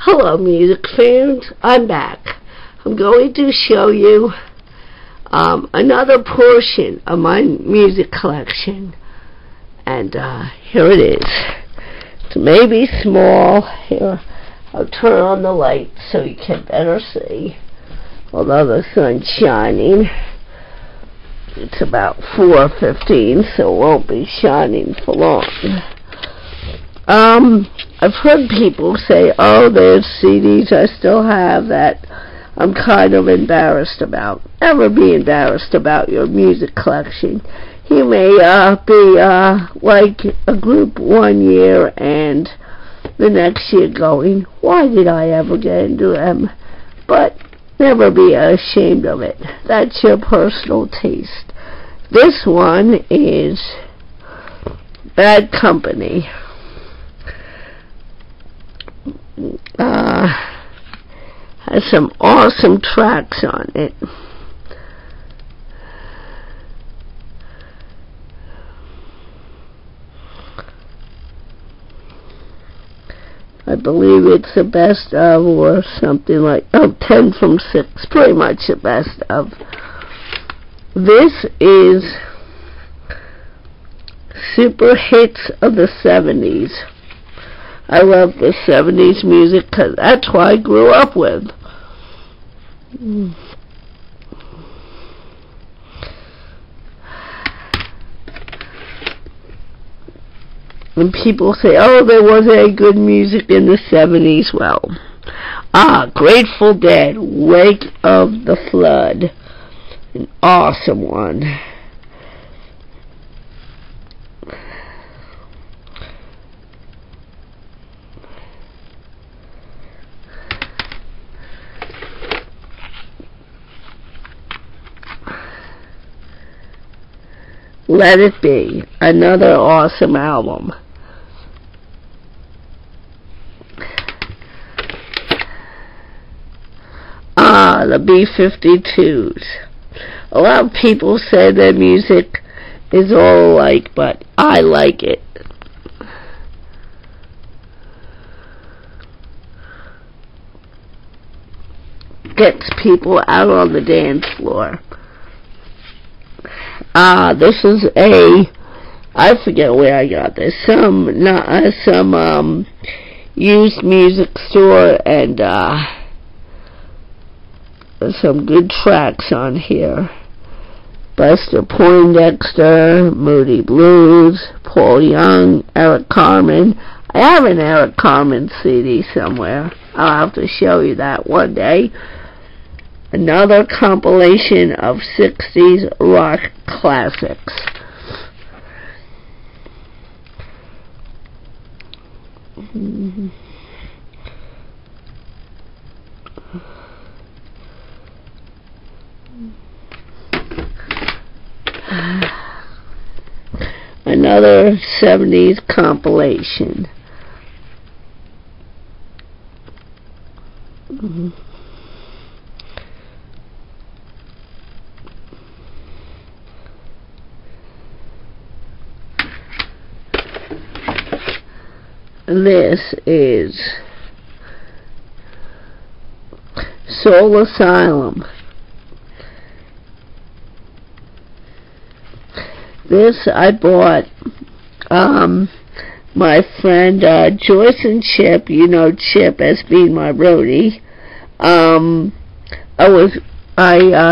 Hello music fans, I'm back. I'm going to show you another portion of my music collection, and here it is. It's maybe small. Here, I'll turn on the light so you can better see, although the sun's shining. It's about 4:15, so it won't be shining for long. I've heard people say, oh, there's CDs I still have that I'm kind of embarrassed about. Never be embarrassed about your music collection. You may be like a group one year and the next year going, why did I ever get into them? But never be ashamed of it. That's your personal taste. This one is Bad Company. Has some awesome tracks on it. I believe it's the best of, or something like 10 from 6, pretty much the best of. This is super hits of the 70s. I love the 70s music because that's what I grew up with. When people say, oh, there wasn't any good music in the 70s, well, Grateful Dead, Wake of the Flood, an awesome one. Let It Be, another awesome album. The B-52s. A lot of people say their music is all alike, but I like it. Gets people out on the dance floor. This is I forget where I got this. Some used music store, and there's some good tracks on here. Buster Poindexter, Moody Blues, Paul Young, Eric Carmen. I have an Eric Carmen CD somewhere. I'll have to show you that one day. Another compilation of 60s rock classics. Another 70s compilation. This is Soul Asylum. This I bought my friend Joyce and Chip, you know Chip as being my roadie.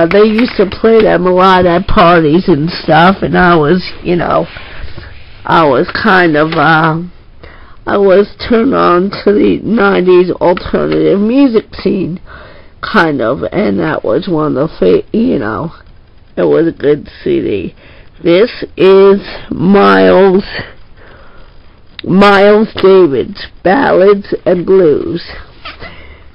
They used to play them a lot at parties and stuff, and I was turned on to the 90s alternative music scene, kind of, and that was one of the, it was a good CD. This is Miles Davis, Ballads and Blues.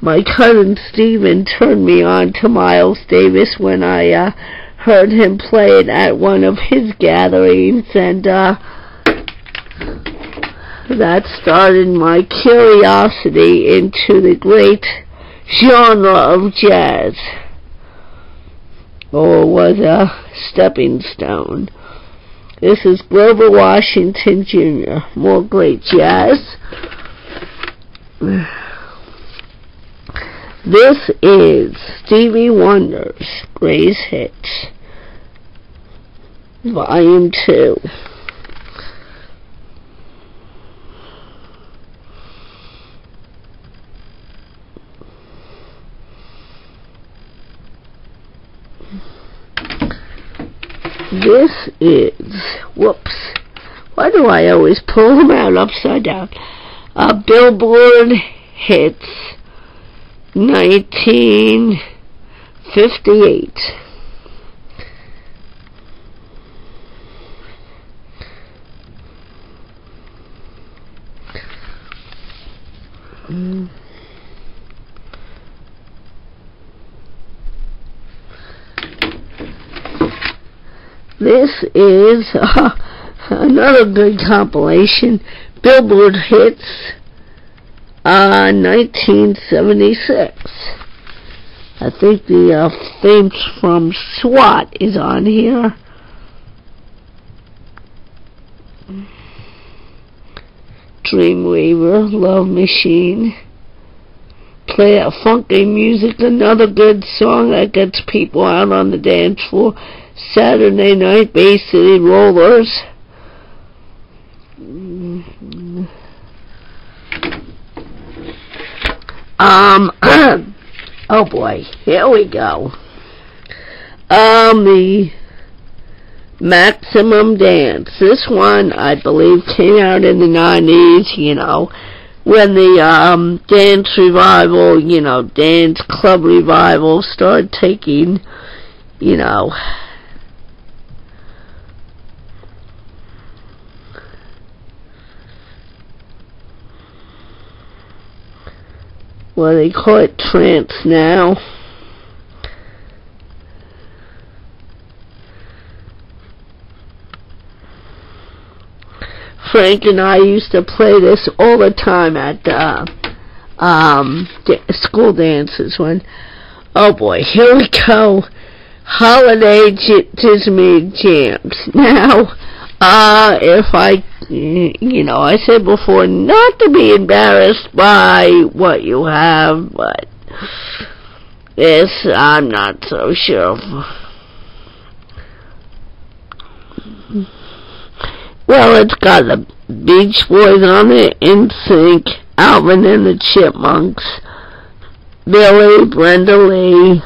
My cousin Stephen turned me on to Miles Davis when I heard him play it at one of his gatherings, and that started my curiosity into the great genre of jazz. Or was a stepping stone. This is Grover Washington Jr. More great jazz. This is Stevie Wonder's Greatest Hits, Volume 2. This is, whoops, why do I always pull them out upside down? Billboard Hits 1958. This is another good compilation, Billboard Hits 1976. I think the theme from SWAT is on here. Dreamweaver, Love Machine. Play that funky music, another good song that gets people out on the dance floor. Saturday Night Bay City Rollers. Oh boy, here we go. The Maximum Dance. This one, I believe, came out in the 90s, you know, when the dance revival, you know, dance club revival started taking, you know, well, they call it trance now. Frank and I used to play this all the time at school dances. When, oh boy, here we go. Holiday Disney jams. Now, if I, you know, I said before not to be embarrassed by what you have, but this I'm not so sure. Well, it's got the Beach Boys on it, NSYNC, Alvin and the Chipmunks, Billy, Brenda Lee,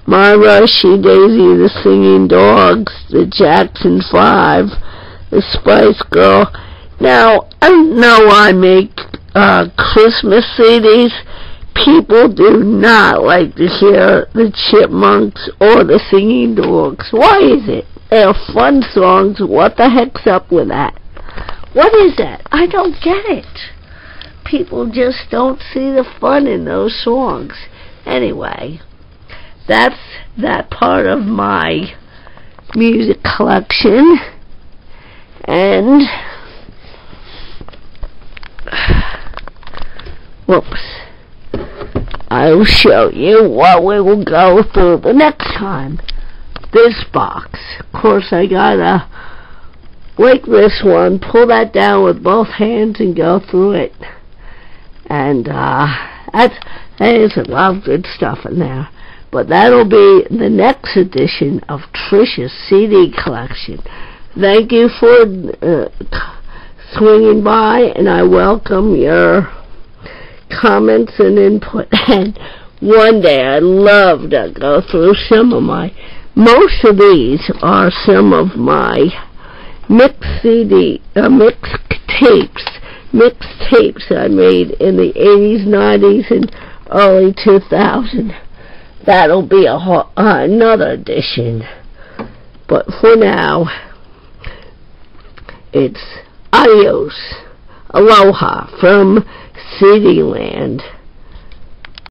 Myra, She Daisy, the Singing Dogs, the Jackson 5, the Spice Girl. Now, I know I make Christmas CDs. People do not like to hear the Chipmunks or the Singing Dogs. Why is it? They're fun songs. What the heck's up with that? What is that? I don't get it. People just don't see the fun in those songs. Anyway, that's that part of my music collection. And whoops, I will show you what we will go through the next time. This box. Of course, I gotta break this one, pull that down with both hands and go through it. And there's a lot of good stuff in there. But that'll be the next edition of Trish's CD collection. Thank you for swinging by, and I welcome your comments and input. And one day I'd love to go through some of my, most of these are some of my mixed tapes I made in the 80s, 90s, and early 2000s. That'll be another edition. But for now, it's adios, aloha from CD Land.